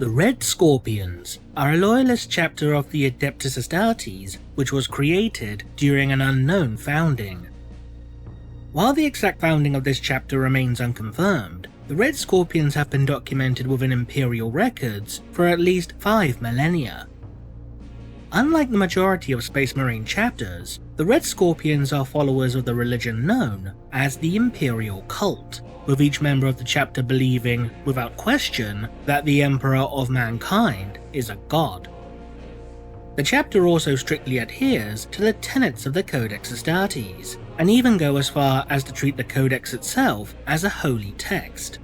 The Red Scorpions are a loyalist chapter of the Adeptus Astartes which was created during an unknown founding. While the exact founding of this chapter remains unconfirmed, the Red Scorpions have been documented within Imperial records for at least 5 millennia. Unlike the majority of Space Marine chapters, the Red Scorpions are followers of the religion known as the Imperial Cult, with each member of the chapter believing, without question, that the Emperor of Mankind is a god. The chapter also strictly adheres to the tenets of the Codex Astartes, and even go as far as to treat the Codex itself as a holy text.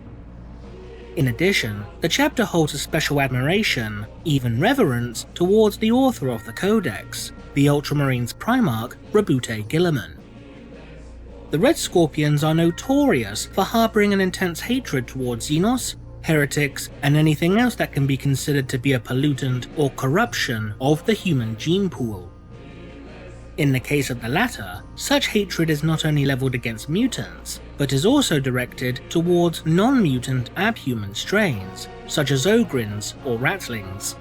In addition, the chapter holds a special admiration, even reverence, towards the author of the Codex, the Ultramarines Primarch Rabute Guilliman. The Red Scorpions are notorious for harboring an intense hatred towards Xenos, heretics, and anything else that can be considered to be a pollutant or corruption of the human gene pool. In the case of the latter, such hatred is not only leveled against mutants, but is also directed towards non-mutant abhuman strains, such as Ogrins or Ratlings.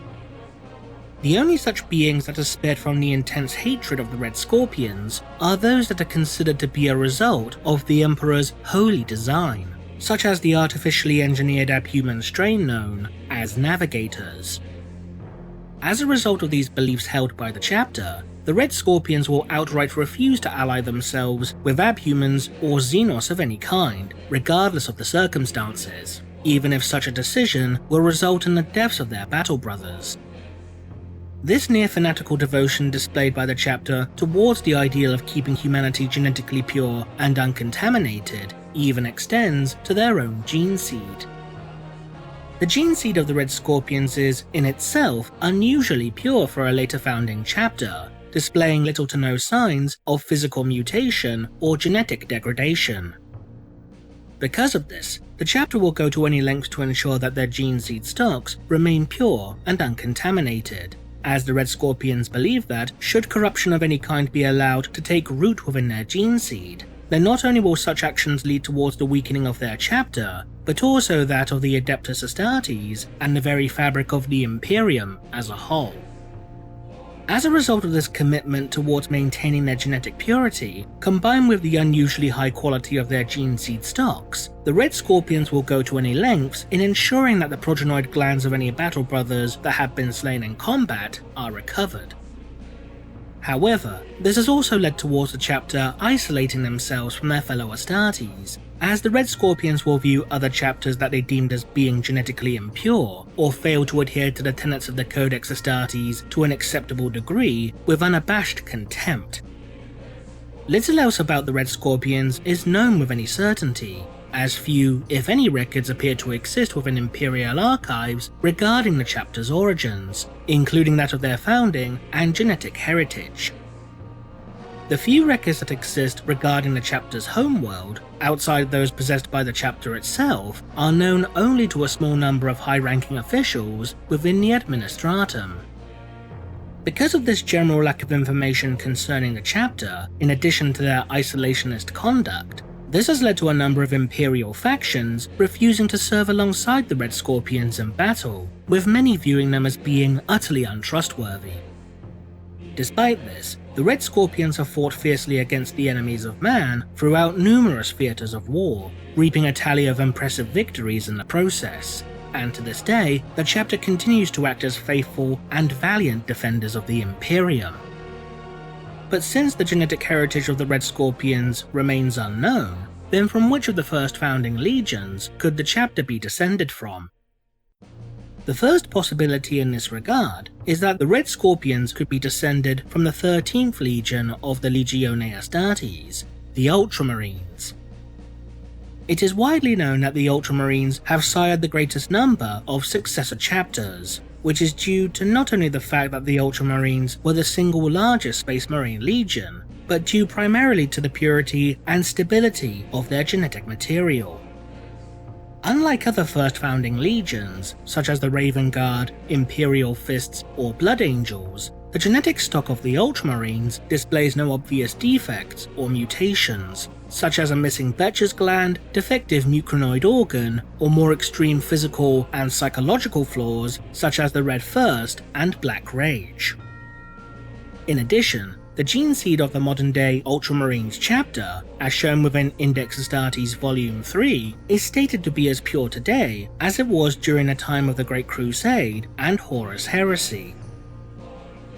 The only such beings that are spared from the intense hatred of the Red Scorpions are those that are considered to be a result of the Emperor's holy design, such as the artificially engineered abhuman strain known as Navigators. As a result of these beliefs held by the chapter, the Red Scorpions will outright refuse to ally themselves with abhumans or Xenos of any kind, regardless of the circumstances, even if such a decision will result in the deaths of their battle brothers. This near-fanatical devotion displayed by the chapter towards the ideal of keeping humanity genetically pure and uncontaminated even extends to their own gene seed. The gene seed of the Red Scorpions is, in itself, unusually pure for a later founding chapter, displaying little to no signs of physical mutation or genetic degradation. Because of this, the chapter will go to any lengths to ensure that their gene seed stocks remain pure and uncontaminated, as the Red Scorpions believe that, should corruption of any kind be allowed to take root within their gene seed, then not only will such actions lead towards the weakening of their chapter, but also that of the Adeptus Astartes and the very fabric of the Imperium as a whole. As a result of this commitment towards maintaining their genetic purity, combined with the unusually high quality of their gene seed stocks, the Red Scorpions will go to any lengths in ensuring that the progenoid glands of any battle brothers that have been slain in combat are recovered. However, this has also led towards the chapter isolating themselves from their fellow Astartes, as the Red Scorpions will view other chapters that they deemed as being genetically impure, or fail to adhere to the tenets of the Codex Astartes to an acceptable degree, with unabashed contempt. Little else about the Red Scorpions is known with any certainty, as few, if any, records appear to exist within Imperial archives regarding the chapter's origins, including that of their founding and genetic heritage. The few records that exist regarding the chapter's homeworld, outside those possessed by the chapter itself, are known only to a small number of high-ranking officials within the Administratum. Because of this general lack of information concerning the chapter, in addition to their isolationist conduct, this has led to a number of Imperial factions refusing to serve alongside the Red Scorpions in battle, with many viewing them as being utterly untrustworthy. Despite this, the Red Scorpions have fought fiercely against the enemies of man throughout numerous theatres of war, reaping a tally of impressive victories in the process, and to this day, the chapter continues to act as faithful and valiant defenders of the Imperium. But since the genetic heritage of the Red Scorpions remains unknown, then from which of the first founding legions could the chapter be descended from? The first possibility in this regard is that the Red Scorpions could be descended from the 13th Legion of the Legione Astartes, the Ultramarines. It is widely known that the Ultramarines have sired the greatest number of successor chapters, which is due to not only the fact that the Ultramarines were the single largest Space Marine Legion, but due primarily to the purity and stability of their genetic material. Unlike other first founding legions, such as the Raven Guard, Imperial Fists, or Blood Angels, the genetic stock of the Ultramarines displays no obvious defects or mutations, such as a missing Becher's gland, defective mucranoid organ, or more extreme physical and psychological flaws such as the Red Thirst and Black Rage. In addition, the gene seed of the modern-day Ultramarines chapter, as shown within Index Astartes Volume 3, is stated to be as pure today as it was during the time of the Great Crusade and Horus Heresy.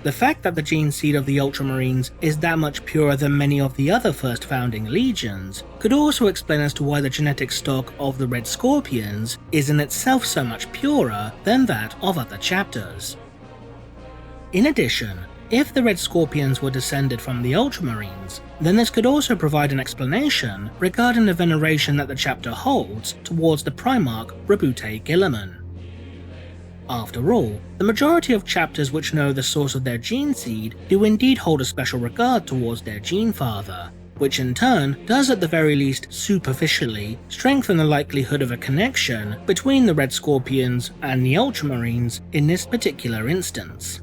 The fact that the gene seed of the Ultramarines is that much purer than many of the other first founding legions could also explain as to why the genetic stock of the Red Scorpions is in itself so much purer than that of other chapters. In addition, if the Red Scorpions were descended from the Ultramarines, then this could also provide an explanation regarding the veneration that the chapter holds towards the Primarch Rabute Guilliman. After all, the majority of chapters which know the source of their gene seed do indeed hold a special regard towards their gene father, which in turn does at the very least superficially strengthen the likelihood of a connection between the Red Scorpions and the Ultramarines in this particular instance.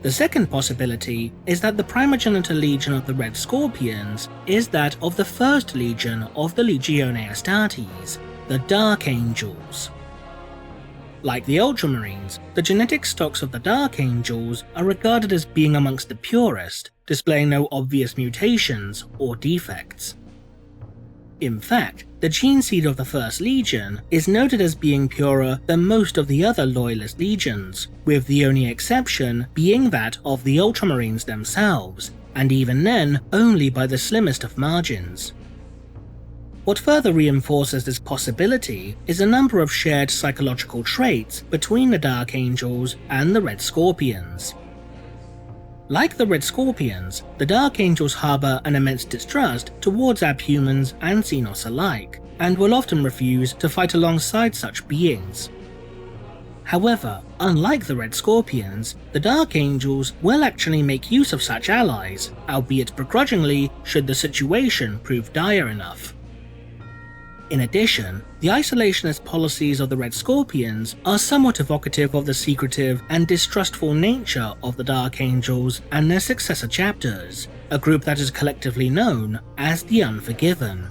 The second possibility is that the primogenitor legion of the Red Scorpions is that of the first legion of the Legione Astartes, the Dark Angels. Like the Ultramarines, the genetic stocks of the Dark Angels are regarded as being amongst the purest, displaying no obvious mutations or defects. In fact, the gene seed of the First Legion is noted as being purer than most of the other Loyalist legions, with the only exception being that of the Ultramarines themselves, and even then only by the slimmest of margins. What further reinforces this possibility is a number of shared psychological traits between the Dark Angels and the Red Scorpions. Like the Red Scorpions, the Dark Angels harbour an immense distrust towards Abhumans and Xenos alike, and will often refuse to fight alongside such beings. However, unlike the Red Scorpions, the Dark Angels will actually make use of such allies, albeit begrudgingly should the situation prove dire enough. In addition, the isolationist policies of the Red Scorpions are somewhat evocative of the secretive and distrustful nature of the Dark Angels and their successor chapters, a group that is collectively known as the Unforgiven.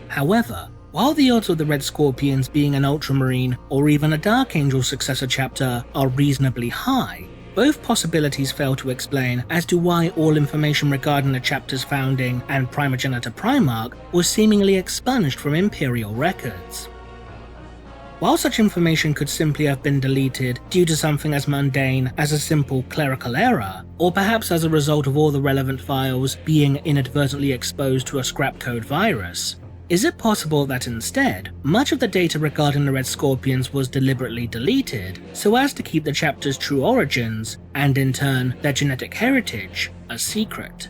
However, while the odds of the Red Scorpions being an Ultramarine or even a Dark Angel successor chapter are reasonably high, both possibilities fail to explain as to why all information regarding the chapter's founding and primogenitor Primarch was seemingly expunged from Imperial records. While such information could simply have been deleted due to something as mundane as a simple clerical error, or perhaps as a result of all the relevant files being inadvertently exposed to a scrapcode virus, is it possible that instead, much of the data regarding the Red Scorpions was deliberately deleted so as to keep the chapter's true origins, and in turn their genetic heritage, a secret?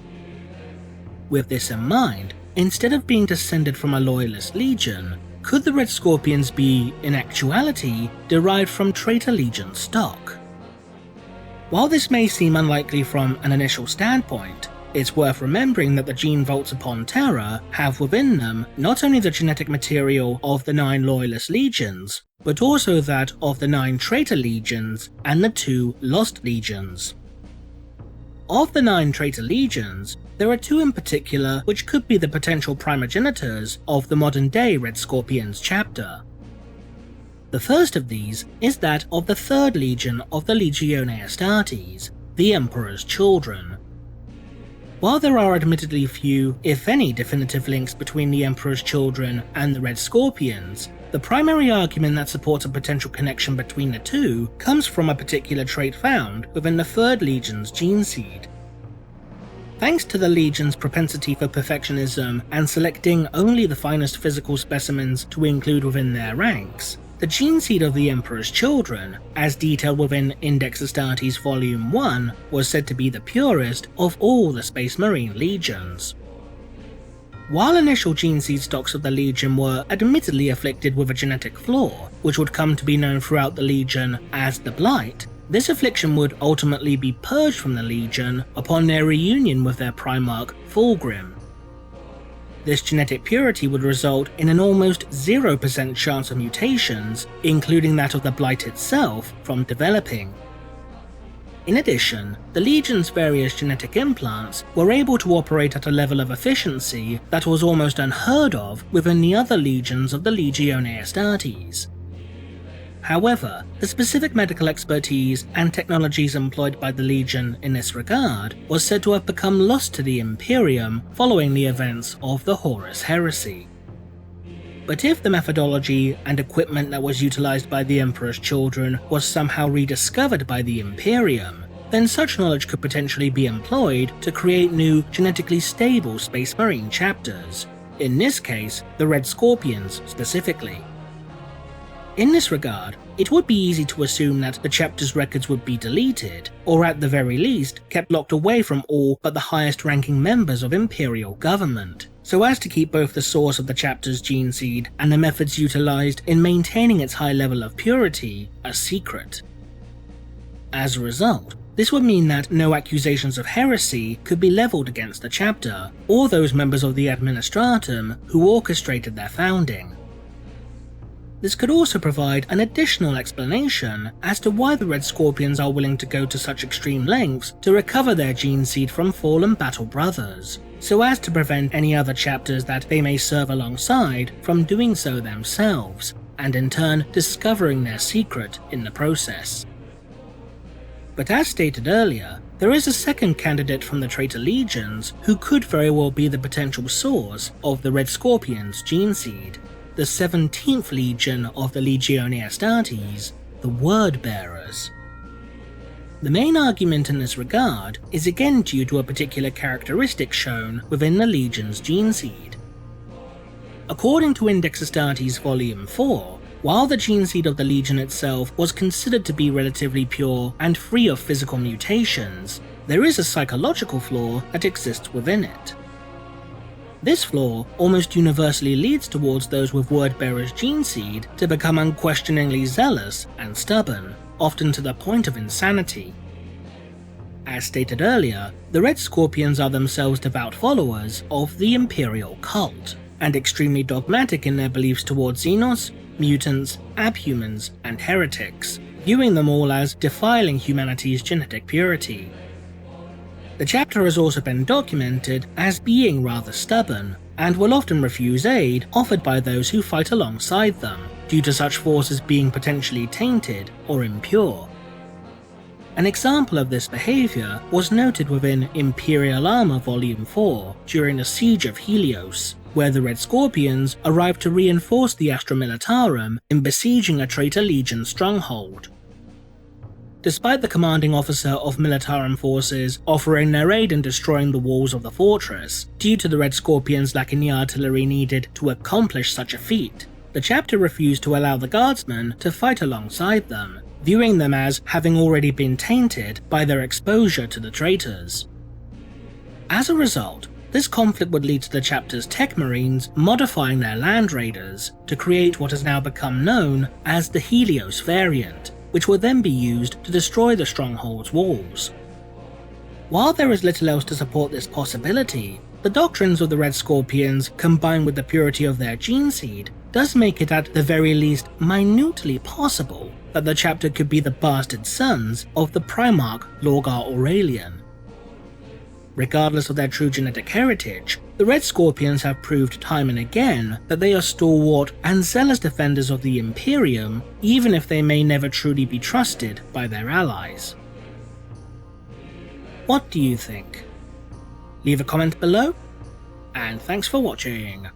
With this in mind, instead of being descended from a Loyalist legion, could the Red Scorpions be, in actuality, derived from Traitor Legion stock? While this may seem unlikely from an initial standpoint, it's worth remembering that the gene vaults upon Terra have within them not only the genetic material of the 9 Loyalist legions, but also that of the 9 Traitor legions and the 2 Lost legions. Of the 9 Traitor legions, there are 2 in particular which could be the potential primogenitors of the modern-day Red Scorpions chapter. The first of these is that of the 3rd Legion of the Legione Astartes, the Emperor's Children. While there are admittedly few, if any, definitive links between the Emperor's Children and the Red Scorpions, the primary argument that supports a potential connection between the two comes from a particular trait found within the 3rd Legion's gene seed. Thanks to the Legion's propensity for perfectionism and selecting only the finest physical specimens to include within their ranks, the gene seed of the Emperor's Children, as detailed within Index Astartes Volume 1, was said to be the purest of all the Space Marine legions. While initial gene seed stocks of the Legion were admittedly afflicted with a genetic flaw, which would come to be known throughout the Legion as the Blight, this affliction would ultimately be purged from the Legion upon their reunion with their Primarch Fulgrim. This genetic purity would result in an almost 0% chance of mutations, including that of the Blight itself, from developing. In addition, the Legion's various genetic implants were able to operate at a level of efficiency that was almost unheard of within the other legions of the Legione Astartes. However, the specific medical expertise and technologies employed by the Legion in this regard was said to have become lost to the Imperium following the events of the Horus Heresy. But if the methodology and equipment that was utilized by the Emperor's children was somehow rediscovered by the Imperium, then such knowledge could potentially be employed to create new, genetically stable Space Marine chapters, in this case, the Red Scorpions specifically. In this regard, it would be easy to assume that the chapter's records would be deleted, or at the very least, kept locked away from all but the highest-ranking members of Imperial government, so as to keep both the source of the chapter's gene seed and the methods utilized in maintaining its high level of purity a secret. As a result, this would mean that no accusations of heresy could be leveled against the chapter, or those members of the Administratum who orchestrated their founding. This could also provide an additional explanation as to why the Red Scorpions are willing to go to such extreme lengths to recover their gene seed from fallen battle brothers, so as to prevent any other chapters that they may serve alongside from doing so themselves, and in turn discovering their secret in the process. But as stated earlier, there is a second candidate from the traitor legions who could very well be the potential source of the Red Scorpions' gene seed. The 17th Legion of the Legione Astartes, the Word Bearers. The main argument in this regard is again due to a particular characteristic shown within the Legion's gene seed. According to Index Astartes Volume 4, while the gene seed of the Legion itself was considered to be relatively pure and free of physical mutations, there is a psychological flaw that exists within it. This flaw almost universally leads towards those with Wordbearer's gene seed to become unquestioningly zealous and stubborn, often to the point of insanity. As stated earlier, the Red Scorpions are themselves devout followers of the Imperial cult, and extremely dogmatic in their beliefs towards Xenos, mutants, abhumans, and heretics, viewing them all as defiling humanity's genetic purity. The chapter has also been documented as being rather stubborn, and will often refuse aid offered by those who fight alongside them, due to such forces being potentially tainted or impure. An example of this behaviour was noted within Imperial Armour Volume 4 during the Siege of Helios, where the Red Scorpions arrived to reinforce the Astra Militarum in besieging a traitor legion stronghold. Despite the commanding officer of Militarum forces offering their aid in destroying the walls of the fortress, due to the Red Scorpions lacking the artillery needed to accomplish such a feat, the chapter refused to allow the guardsmen to fight alongside them, viewing them as having already been tainted by their exposure to the traitors. As a result, this conflict would lead to the chapter's tech marines modifying their land raiders to create what has now become known as the Helios variant, which will then be used to destroy the stronghold's walls. While there is little else to support this possibility, the doctrines of the Red Scorpions combined with the purity of their gene seed does make it at the very least minutely possible that the chapter could be the bastard sons of the Primarch Lorgar Aurelian. Regardless of their true genetic heritage, the Red Scorpions have proved time and again that they are stalwart and zealous defenders of the Imperium, even if they may never truly be trusted by their allies. What do you think? Leave a comment below, and thanks for watching.